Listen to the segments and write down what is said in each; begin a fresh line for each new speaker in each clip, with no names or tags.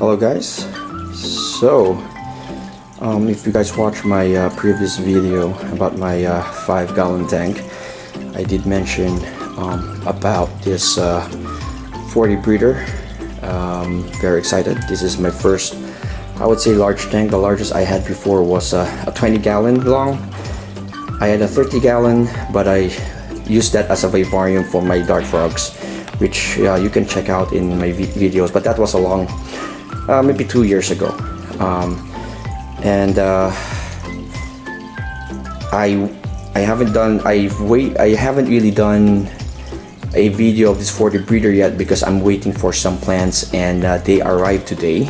Hello guys. So if you guys watched my previous video about my 5-gallon tank, I did mention about this 40 breeder. Very excited. This is my first, I would say, large tank. The largest I had before was a 20-gallon long. I had a 30-gallon, but I used that as a vivarium for my dart frogs, which you can check out in my videos. But that was a long, maybe 2 years ago. I haven't really done a video of this 40 breeder yet because I'm waiting for some plants, and they arrived today.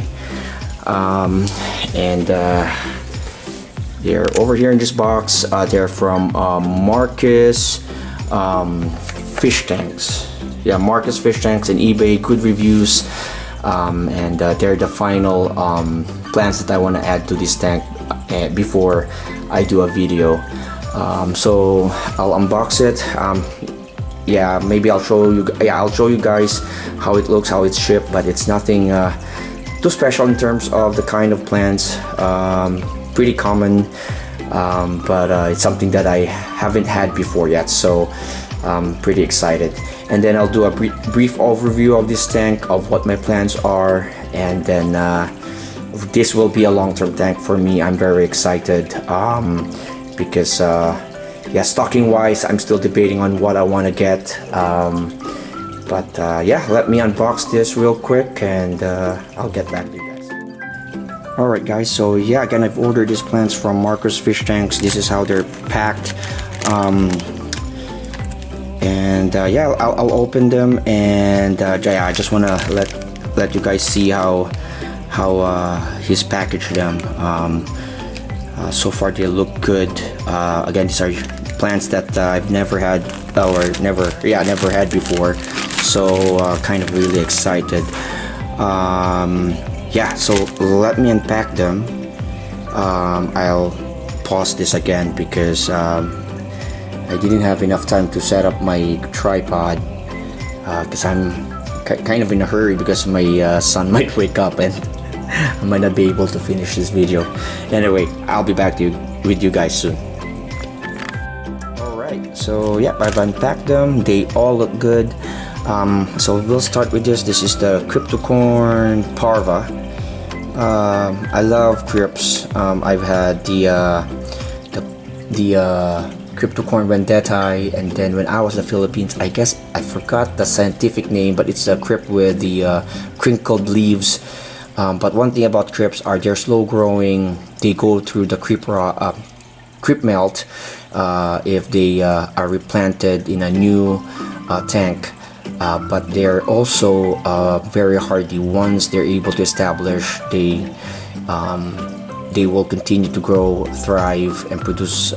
They're over here in this box. They're from Marcus Fish Tanks. Yeah, Marcus Fish Tanks and eBay, good reviews. They're the final plants that I want to add to this tank before I do a video. So I'll unbox it. Yeah, maybe I'll show you. Yeah, I'll show you guys how it looks, how it's shipped. But it's nothing too special in terms of the kind of plants. Pretty common, but it's something that I haven't had before yet. So I'm pretty excited. And then I'll do a brief overview of this tank, of what my plans are, and then this will be a long-term tank for me. I'm very excited because yeah, stocking wise, I'm still debating on what I want to get. Yeah, let me unbox this real quick, and I'll get back to you guys. Alright guys, so yeah, again, I've ordered these plants from Marcus Fish Tanks. This is how they're packed. Yeah, I'll open them, and yeah, I just want to let you guys see how he's packaged them. So far they look good. Again, these are plants that I've never had, or never had before, so kind of really excited. Yeah, so let me unpack them. I'll pause this again because I didn't have enough time to set up my tripod because I'm kind of in a hurry because my son might wake up and I might not be able to finish this video. Anyway, I'll be back with you guys soon. Alright, so yeah, I've unpacked them. They all look good. So we'll start with this. This is the Cryptocorn Parva. I love crypts. I've had the Cryptocorn vendettae, and then when I was in the Philippines, I guess I forgot the scientific name, but it's a crypt with the crinkled leaves. But one thing about crypts are they're slow growing. They go through the crypt melt if they are replanted in a new tank. But they're also very hardy. Once they're able to establish, they will continue to grow, thrive, and produce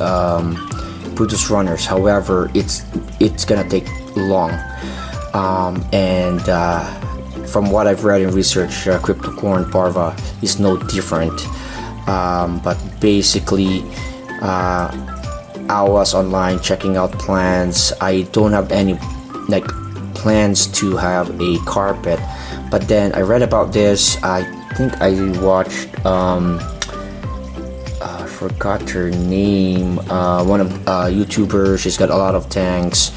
runners. However, it's gonna take long, from what I've read in research, Cryptocorn Parva is no different. But basically, I was online checking out plans. I don't have any plans to have a carpet, but then I read about this. I think I watched I forgot her name, one of YouTubers. She's got a lot of tanks,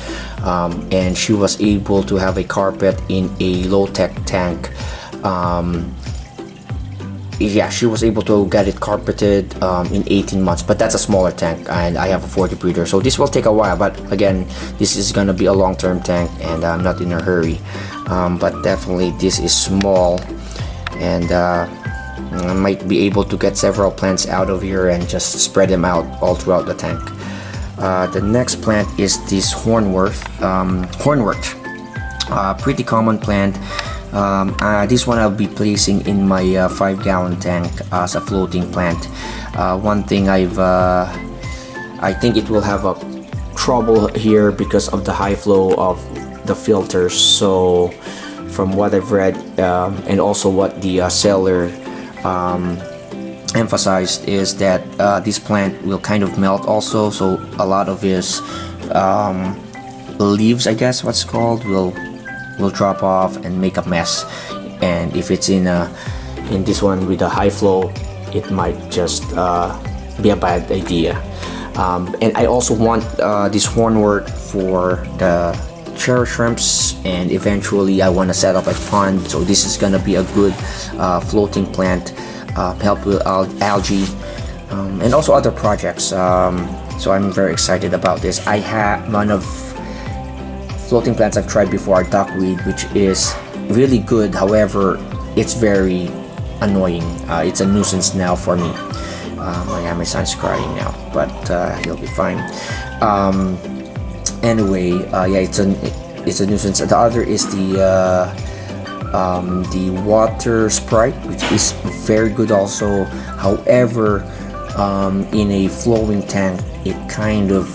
and she was able to have a carpet in a low-tech tank. Yeah, she was able to get it carpeted in 18 months, but that's a smaller tank, and I have a 40 breeder, so this will take a while. But again, this is gonna be a long-term tank, and I'm not in a hurry. But definitely this is small, and I might be able to get several plants out of here and just spread them out all throughout the tank. The next plant is this Hornworth Hornwort. Pretty common plant. This one I'll be placing in my 5-gallon tank as a floating plant. One thing I think it will have a trouble here because of the high flow of the filters. So from what I've read, and also what the seller emphasized, is that this plant will kind of melt also. So a lot of his leaves, I guess what's called, will drop off and make a mess. And if it's in a in this one with a high flow, it might just be a bad idea. And I also want this hornwort for the cherry shrimps, and eventually I want to set up a pond, so this is gonna be a good floating plant, help with algae, and also other projects. So I'm very excited about this. I have one of floating plants I've tried before, duckweed, which is really good. However, it's very annoying. It's a nuisance now for me. My son's crying now, but he'll be fine. Anyway, yeah, it's a nuisance. The other is the water sprite, which is very good also. However, in a flowing tank, it kind of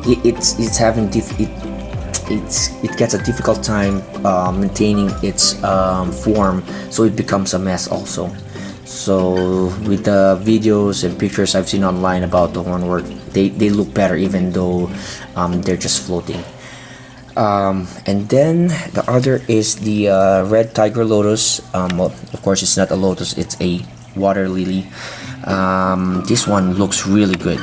it's having it gets a difficult time maintaining its form, so it becomes a mess also. So with the videos and pictures I've seen online about the hornwort, they look better even though they're just floating. And then the other is the red tiger lotus. Well, of course it's not a lotus, it's a water lily. This one looks really good.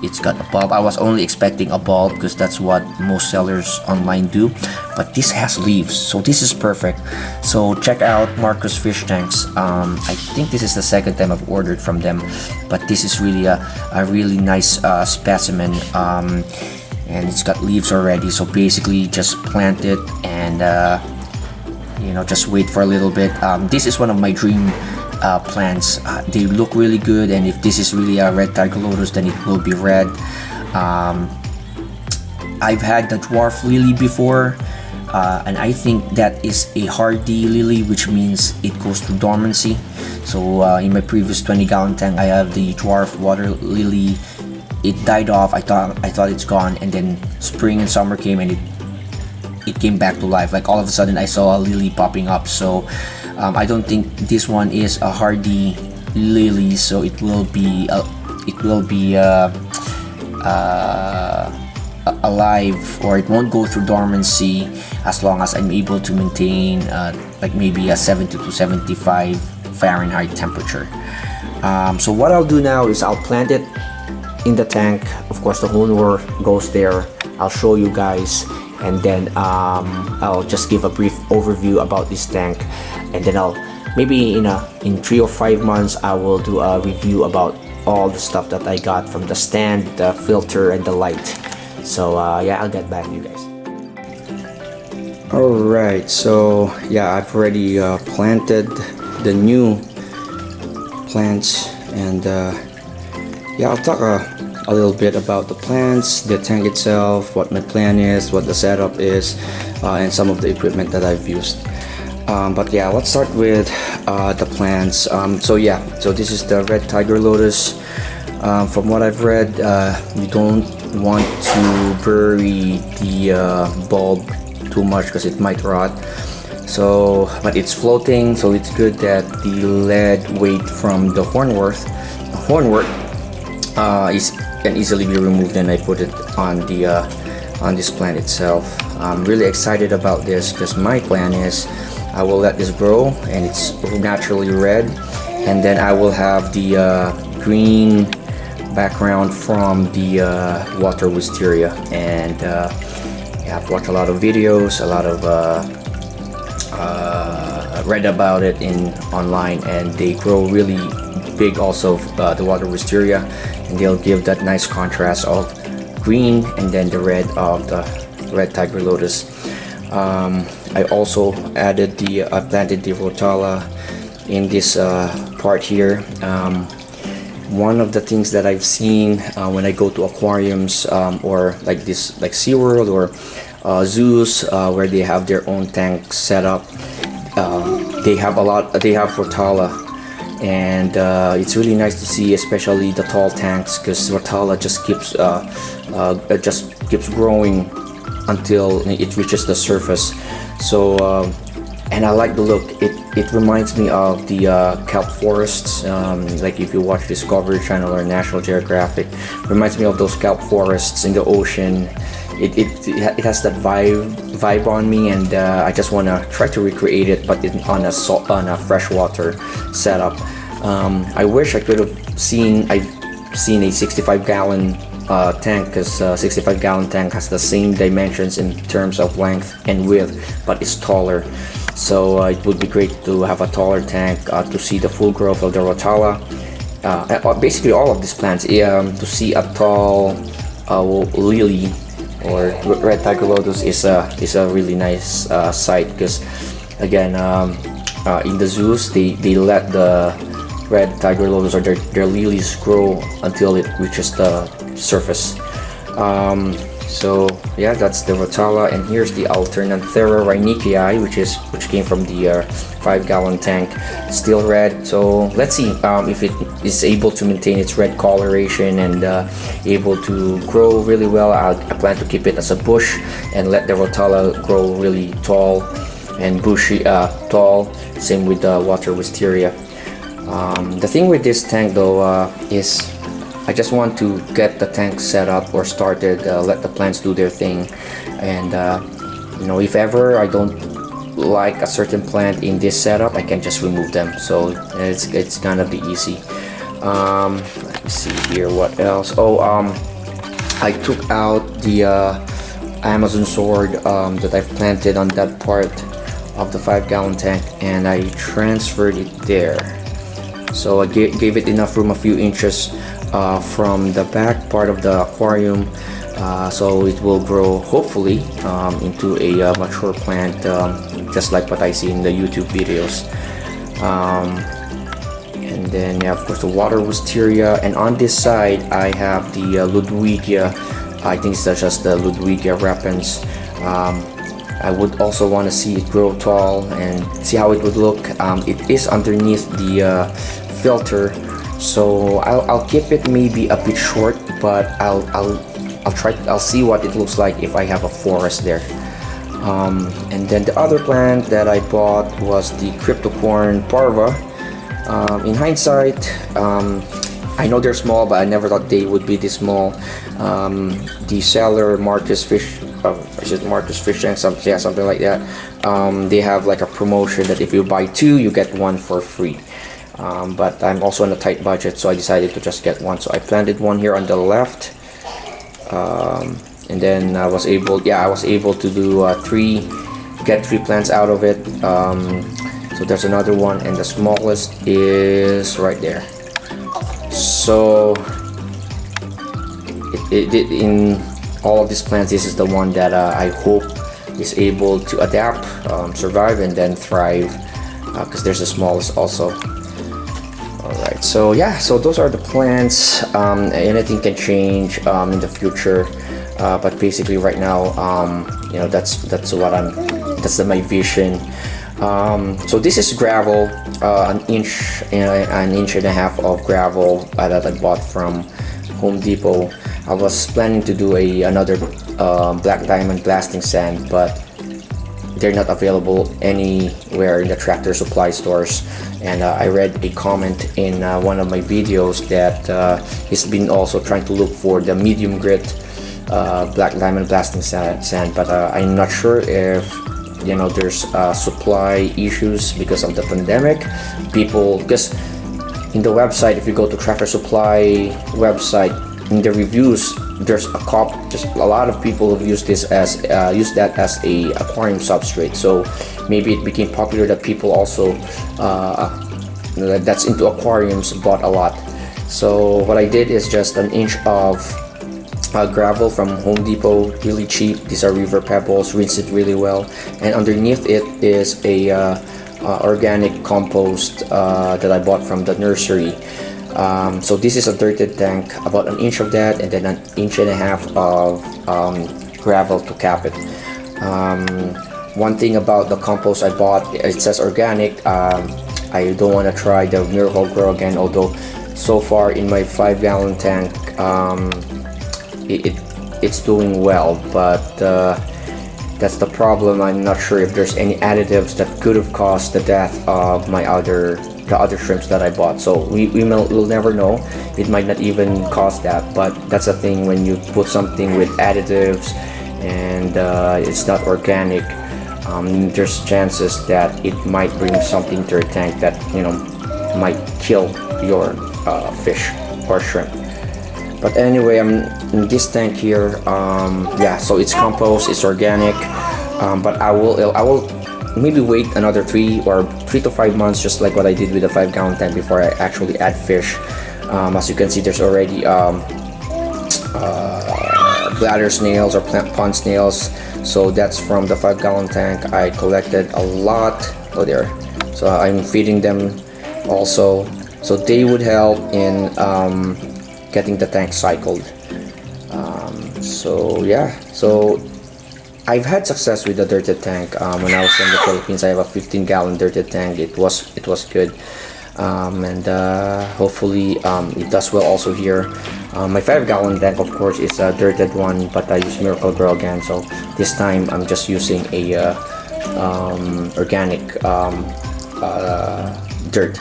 It's got a bulb. I was only expecting a bulb because that's what most sellers online do, but this has leaves, so this is perfect. So check out Marcus Fish Tanks. I think this is the second time I've ordered from them, but this is really a really nice specimen. And it's got leaves already, so basically just plant it and you know, just wait for a little bit. This is one of my dream plants. They look really good, and if this is really a red tiger lotus, then it will be red. I've had the dwarf lily before, and I think that is a hardy lily, which means it goes through dormancy. So in my previous 20-gallon tank, I have the dwarf water lily. It died off. I thought it's gone, and then spring and summer came, and it came back to life. Like all of a sudden I saw a lily popping up. So I don't think this one is a hardy lily, so it will be alive, or it won't go through dormancy as long as I'm able to maintain like maybe a 70 to 75 Fahrenheit temperature. So what I'll do now is I'll plant it in the tank. Of course the hornwort goes there. I'll show you guys, and then I'll just give a brief overview about this tank, and then I'll maybe in 3 or 5 months I will do a review about all the stuff that I got from the stand, the filter, and the light. So yeah, I'll get back to you guys. Alright, so yeah, I've already planted the new plants, and yeah, I'll talk a little bit about the plants, the tank itself, what my plan is, what the setup is, and some of the equipment that I've used. But yeah, let's start with the plants. So yeah, so this is the red tiger lotus. From what I've read, you don't want to bury the bulb too much because it might rot. So, but it's floating, so it's good that the lead weight from the hornwort can easily be removed, and I put it on the on this plant itself. I'm really excited about this because my plan is I will let this grow and it's naturally red, and then I will have the green background from the water wisteria. And yeah, I've watched a lot of videos, a lot of read about it online, and they grow really big also, the water wisteria, and they'll give that nice contrast of green and then the red of the red tiger lotus. I also added I planted the rotala in this part here. One of the things that I've seen when I go to aquariums or like this, like SeaWorld or zoos where they have their own tank set up, they have rotala, and it's really nice to see, especially the tall tanks, because rotala just keeps growing until it reaches the surface. So and I like the look. It reminds me of the kelp forests, like if you watch Discovery Channel or National Geographic, reminds me of those kelp forests in the ocean. it has that vibe on me, and I just want to try to recreate it, but on a freshwater setup. I wish I could have seen a 65-gallon tank, because 65-gallon tank has the same dimensions in terms of length and width, but it's taller. So it would be great to have a taller tank to see the full growth of the Rotala. Basically all of these plants, to see a tall lily or red tiger lotus is a really nice sight, because again, in the zoos they let the red tiger lotus or their lilies grow until it reaches the surface. So yeah, that's the Rotala, and here's the Alternanthera rhynicae, which came from the 5-gallon tank, still red. So let's see if it is able to maintain its red coloration and able to grow really well. I plan to keep it as a bush and let the Rotala grow really tall and bushy, tall. Same with the water wisteria. The thing with this tank though is I just want to get the tank set up or started, let the plants do their thing, and you know, if ever I don't like a certain plant in this setup, I can just remove them. So it's gonna be easy. Let me see here, what else. I took out the Amazon sword that I've planted on that part of the 5-gallon tank, and I transferred it there. So I gave it enough room, a few inches from the back part of the aquarium, so it will grow hopefully into a mature plant, just like what I see in the YouTube videos. And then yeah, of course the water wisteria, and on this side I have the Ludwigia. I think it's just the Ludwigia repens. I would also want to see it grow tall and see how it would look. It is underneath the filter, so I'll keep it maybe a bit short, but I'll see what it looks like if I have a forest there. And then the other plant that I bought was the Cryptocorn Parva. In hindsight, I know they're small, but I never thought they would be this small. The seller, Marcus Fish Tank, something like that. They have like a promotion that if you buy 2, you get 1 for free. But I'm also on a tight budget, so I decided to just get 1. So I planted 1 here on the left, and then I was able to do get 3 plants out of it. So there's another one, and the smallest is right there. So in all of these plants, this is the one that I hope is able to adapt, survive, and then thrive, because there's the smallest also. Alright, so yeah, so those are the plants. Anything can change in the future, but basically right now, you know, that's my vision. So this is gravel, an inch and a half of gravel that I bought from Home Depot. I was planning to do another black diamond blasting sand, but they're not available anywhere in the Tractor Supply stores. And I read a comment in one of my videos that he's been also trying to look for the medium grit black diamond blasting sand, but I'm not sure if, you know, there's supply issues because of the pandemic. Because in the website, if you go to Tractor Supply website, in the reviews, there's just a lot of people have used that as a aquarium substrate. So maybe it became popular that people also that's into aquariums bought a lot. So what I did is just an inch of gravel from Home Depot, really cheap. These are river pebbles, rinse it really well, and underneath it is a organic compost that I bought from the nursery. So this is a dirted tank, about an inch of that, and then an inch and a half of gravel to cap it. One thing about the compost I bought, it says organic. I don't want to try the Miracle Grow again, although so far in my 5-gallon tank, it's doing well, but that's the problem. I'm not sure if there's any additives that could have caused the death of the other shrimps that I bought. So we'll never know. It might not even cause that, but that's a thing when you put something with additives and it's not organic, there's chances that it might bring something to your tank that, you know, might kill your fish or shrimp. But anyway, I'm in this tank here. Yeah, so it's compost, it's organic, but I will maybe wait another 3 to 5 months, just like what I did with the 5-gallon tank, before I actually add fish. As you can see, there's already bladder snails or pond snails. So that's from the 5-gallon tank. I collected a lot. Oh, there. So I'm feeding them also. So they would help in getting the tank cycled. So yeah. So I've had success with the dirted tank. When I was in the Philippines, I have a 15-gallon dirted tank. It was good, and hopefully it does well also here. My 5-gallon tank, of course, is a dirted one, but I use Miracle Grow again. So this time I'm just using a organic dirt.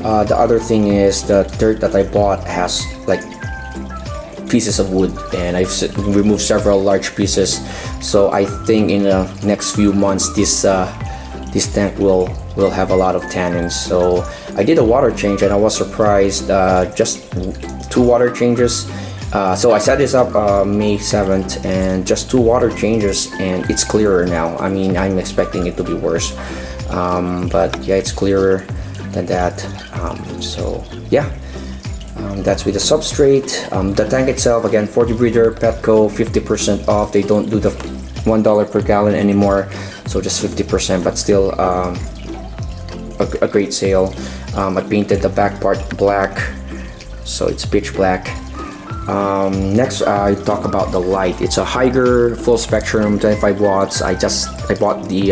The other thing is the dirt that I bought has like pieces of wood, and I've removed several large pieces. So I think in the next few months this tank will have a lot of tannins. So I did a water change and I was surprised, just 2 water changes. So I set this up May 7th, and just 2 water changes and it's clearer now. I mean, I'm expecting it to be worse, but yeah, it's clearer than that. So yeah, that's with the substrate. The tank itself, again, 40 breeder, Petco, 50% off. They don't do the $1 per gallon anymore, so just 50%, but still a great sale. I painted the back part black, so it's pitch black. Next, I talk about the light. It's a Haiger full spectrum 25 watts. I bought the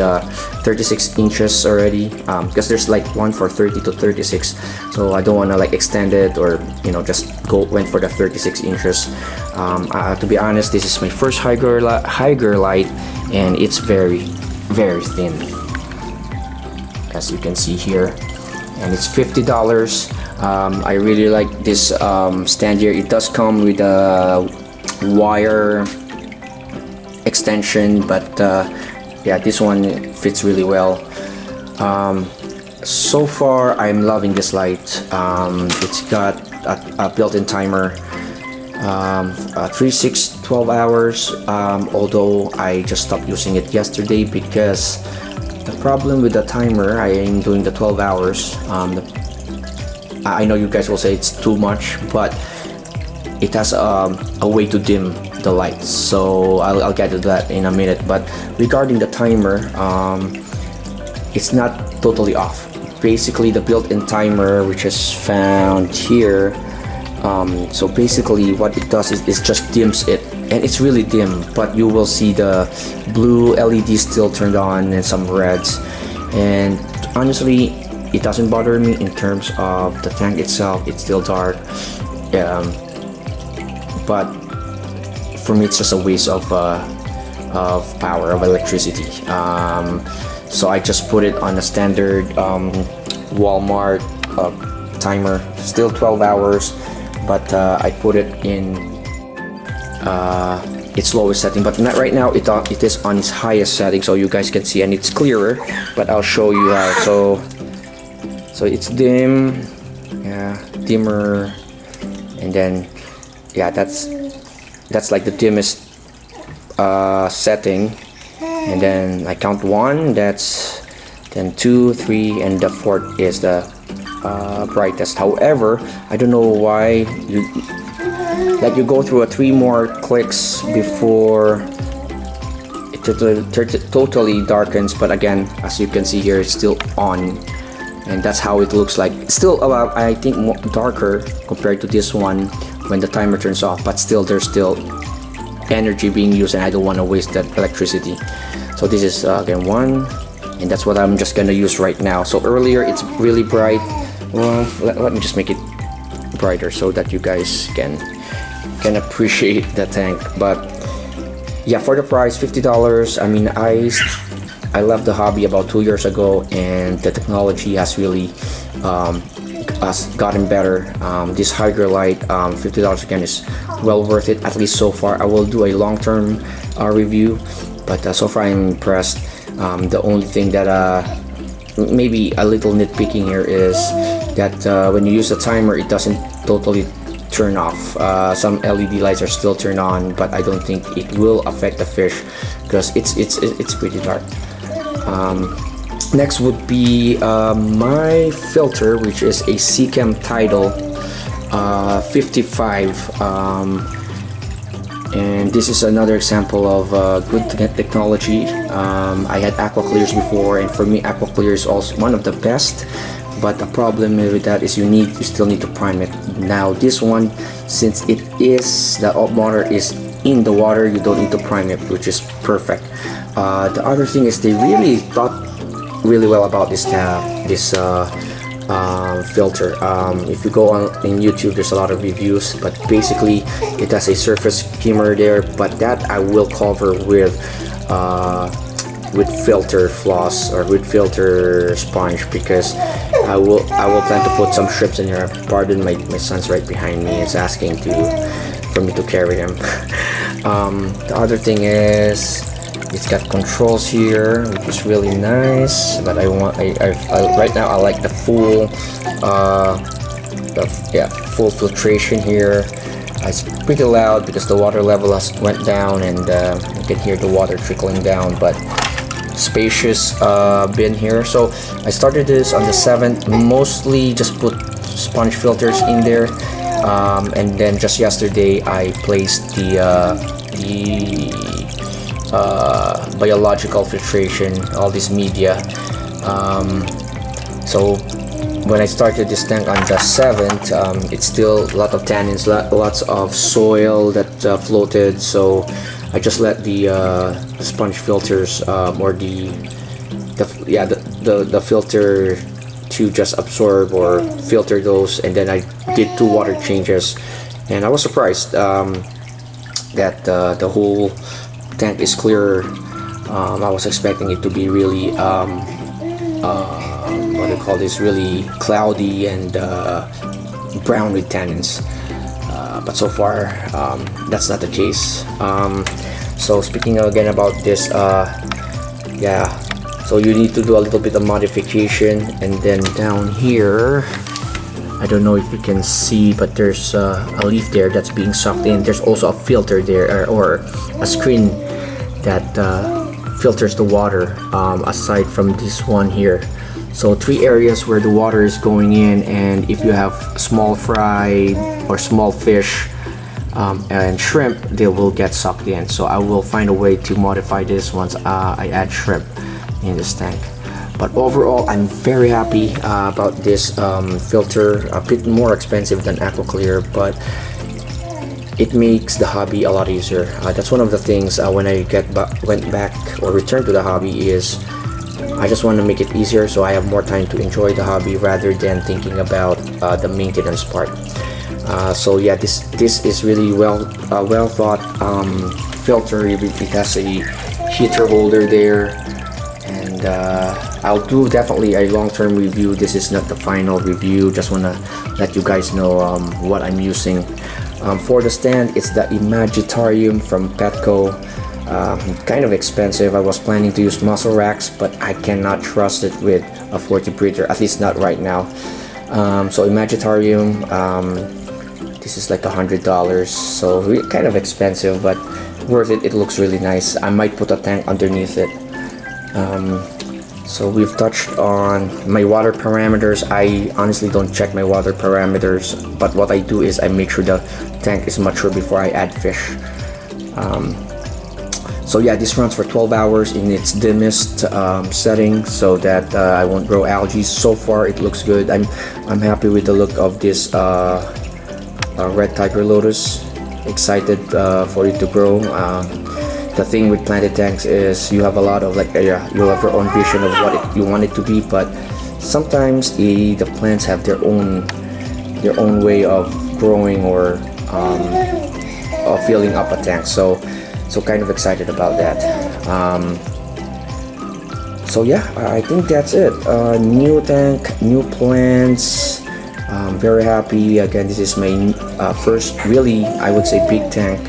36 inches already, because there's like one for 30 to 36, so I don't want to like extend it, or you know, just went for the 36 inches. To be honest, this is my first Haiger light, and it's very thin, as you can see here, and it's $50. I really like this stand here. It does come with a wire extension, but yeah, this one fits really well. So far I'm loving this light. It's got a built-in timer, 3, 6, 12 hours, although I just stopped using it yesterday because the problem with the timer, I am doing the 12 hours. I know you guys will say it's too much, but it has a way to dim the lights, so I'll get to that in a minute. But regarding the timer, it's not totally off. Basically, the built-in timer, which is found here, so basically what it does is just dims it, and it's really dim, but you will see the blue LED still turned on and some reds. And honestly, it doesn't bother me in terms of the tank itself. It's still dark, but for me it's just a waste of power, of electricity. So I just put it on a standard Walmart timer, still 12 hours, but I put it in its lowest setting. But not right now, it is on its highest setting, so you guys can see, and it's clearer, but I'll show you how. So it's dim, yeah, dimmer, and then yeah, that's like the dimmest setting. And then I count 1, then 2, 3, and the 4th is the brightest. However, I don't know why you go through 3 more clicks before it totally darkens. But again, as you can see here, it's still on. And that's how it looks like. It's still about, I think, more darker compared to this one when the timer turns off, but still there's still energy being used, and I don't want to waste that electricity. So this is again 1, and that's what I'm just gonna use right now. So earlier it's really bright. Well, let me just make it brighter so that you guys can appreciate the tank. But yeah, for the price, $50. I mean, I left the hobby about 2 years ago, and the technology has really has gotten better. This Hydralite, $50 again, is well worth it, at least so far. I will do a long-term review, but so far I'm impressed. The only thing that maybe a little nitpicking here is that when you use the timer, it doesn't totally turn off. Some LED lights are still turned on, but I don't think it will affect the fish because it's pretty dark. Next would be my filter, which is a Seachem Tidal 55, and this is another example of good technology. I had aqua clears before, and for me aqua clear is also one of the best, but the problem with that is you still need to prime it. Now this one, since the motor is in the water, you don't need to prime it, which is perfect. The other thing is they really thought really well about this filter. If you go on in YouTube, there's a lot of reviews, but basically it has a surface skimmer there, but that I will cover with filter floss or with filter sponge, because I will plan to put some strips in here. Pardon, my son's right behind me, is asking for me to carry him. The other thing is it's got controls here, which is really nice, but right now I like the full full filtration here. It's pretty loud because the water level went down, and you can hear the water trickling down, but spacious bin here. So I started this on the 7th, mostly just put sponge filters in there, and then just yesterday I placed the biological filtration, all this media. So when I started this tank on the 7th, it's still a lot of tannins, lots of soil that floated, so I just let the sponge filters or the filter to just absorb or filter those, and then I did 2 water changes, and I was surprised that the whole tank is clearer. I was expecting it to be really what do you call this, really cloudy and brown with tannins, but so far that's not the case. So speaking again about this, so you need to do a little bit of modification, and then down here, I don't know if you can see, but there's a leaf there that's being sucked in. There's also a filter there, or a screen that filters the water, aside from this one here. So 3 areas where the water is going in, and if you have small fry or small fish and shrimp, they will get sucked in. So I will find a way to modify this once I add shrimp in this tank. But overall, I'm very happy about this filter. A bit more expensive than AquaClear, but it makes the hobby a lot easier. That's one of the things when I went back or returned to the hobby, is I just want to make it easier so I have more time to enjoy the hobby rather than thinking about the maintenance part. So yeah, this is really well thought filter. It has a heater holder there, and I'll do definitely a long-term review. This is not the final review, just want to let you guys know what I'm using. For the stand, it's the Imagitarium from Petco. Kind of expensive. I was planning to use mussel racks, but I cannot trust it with a 40 breeder, at least not right now. So Imagitarium, this is like $100, so kind of expensive, but worth it. It looks really nice. I might put a tank underneath it. So we've touched on my water parameters. I honestly don't check my water parameters, but what I do is I make sure the tank is mature before I add fish. So yeah, this runs for 12 hours in its dimmest setting, so that I won't grow algae. So far it looks good. I'm happy with the look of this red tiger lotus. Excited for it to grow. The thing with planted tanks is you have a lot of you have your own vision of what you want it to be, but sometimes the plants have their own way of growing or of filling up a tank. So kind of excited about that. So yeah, I think that's it. New tank, new plants, Very happy. Again, this is my first really, I would say, big tank,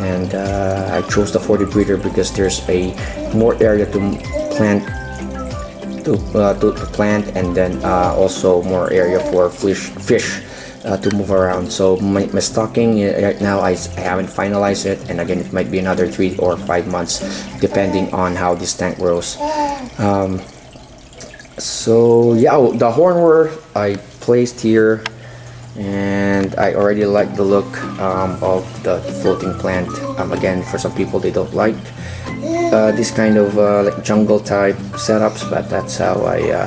and I chose the 40 breeder because there's a more area to plant to plant, and then also more area for fish to move around. So my stocking right now, I haven't finalized it, and again, it might be another 3 or 5 months depending on how this tank grows. So yeah, the Hornworth I placed here, and I already like the look of the floating plant. Again, for some people, they don't like this kind of like jungle type setups, but that's how I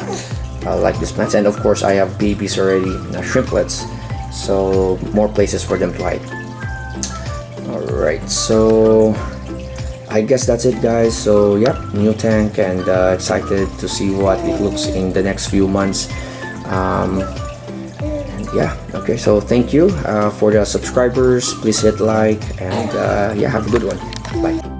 like this plants. And of course, I have babies already, shrimplets, so more places for them to hide. Alright, so I guess that's it, guys. So yeah, new tank, and excited to see what it looks in the next few months. And yeah, okay, so thank you for the subscribers. Please hit like, and yeah, have a good one. Bye.